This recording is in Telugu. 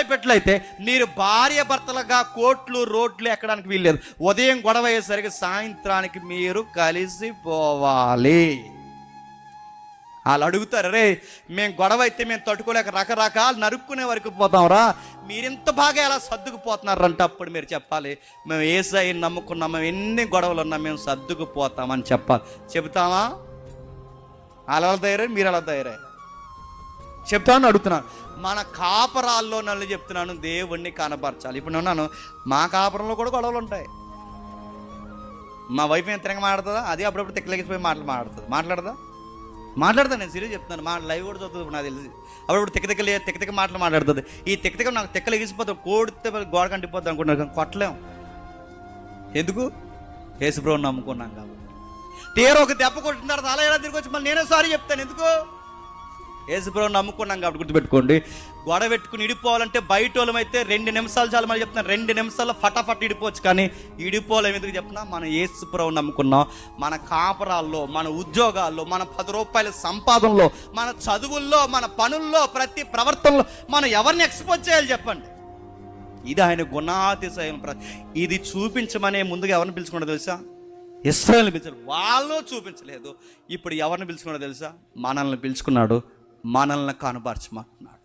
అయిపోయినట్లయితే మీరు భార్య భర్తలుగా కోట్లు రోడ్లు ఎక్కడానికి వీల్లేదు. ఉదయం గొడవ అయ్యేసరికి సాయంత్రానికి మీరు కలిసిపోవాలి. వాళ్ళు అడుగుతారు, రే మేము గొడవ అయితే మేము తట్టుకోలేక రకరకాలు నరుక్కునే వరకు పోతాంరా, మీరింత బాగా ఎలా సర్దుకుపోతున్నారంటే అప్పుడు మీరు చెప్పాలి, మేము యేసయ్యని నమ్ముకున్నాం, మేము ఎన్ని గొడవలు ఉన్నా మేము సర్దుకుపోతామని చెప్పాలి. చెబుతామా? అలా తయారై మీరు అలా తయారై చెప్తామని అడుగుతున్నాను. మన కాపరాల్లో నన్ను చెప్తున్నాను, దేవుణ్ణి కనపరచాలి. ఇప్పుడు ఉన్నాను, మా కాపురంలో కూడా గొడవలు ఉంటాయి. మా వైఫ్ ఏం తిరగ మాట్లాడుతుందా? అది అప్పుడప్పుడు తిక్కలేగిపోయి మాట్లాడదా నేను సీరియస్ చెప్తున్నాను. మా లైవ్ కూడా చదువుతుంది నాకు తెలిసి. అప్పుడు తిక్క మాట్లాడుతుంది. ఈ తిక్క నాకు తిక్కలు ఎగిసిపోతాం, కోడితే గోడ కంటిపోద్ది అనుకుంటున్నారు, కానీ కొట్టలేం. ఎందుకు? యేసుప్రభువుని నమ్ముకున్నాం కాబట్టి. తీర ఒక దెబ్బ కొట్టిన తర్వాత అలా ఎలా తిరిగి వచ్చి మళ్ళీ నేనే సారీ చెప్తాను. ఎందుకు? యేసుప్రభువుని నమ్ముకున్నాం కాబట్టి. గుర్తుపెట్టుకోండి, గొడవ పెట్టుకుని ఇడిపోవాలంటే బయట వాళ్ళమైతే 2 నిమిషాలు చాలు. మళ్ళీ చెప్తున్నాను, 2 నిమిషాల్లో ఫటాఫట్ ఇడిపోవచ్చు. కానీ ఇడిపోలేం. ఎందుకు చెప్తున్నా? మనం యేసుప్రభువుని నమ్ముకున్నాం. మన కాపురాల్లో, మన ఉద్యోగాల్లో, మన 10 రూపాయల సంపాదనలో, మన చదువుల్లో, మన పనుల్లో, ప్రతి ప్రవర్తనలో మనం ఎవరిని ఎక్స్పోజ్ చేయాలి చెప్పండి? ఇది ఆయన గుణాతిశయం. ఇది చూపించమనే ముందుగా ఎవరిని పిలుచుకున్నాడో తెలుసా? ఇశ్రాయేలుని పిలిచారు. వాళ్ళు చూపించలేదు. ఇప్పుడు ఎవరిని పిలుచుకున్నాడో తెలుసా? మనల్ని పిలుచుకున్నాడు, మనల్ని కనపరచమంటున్నాడు.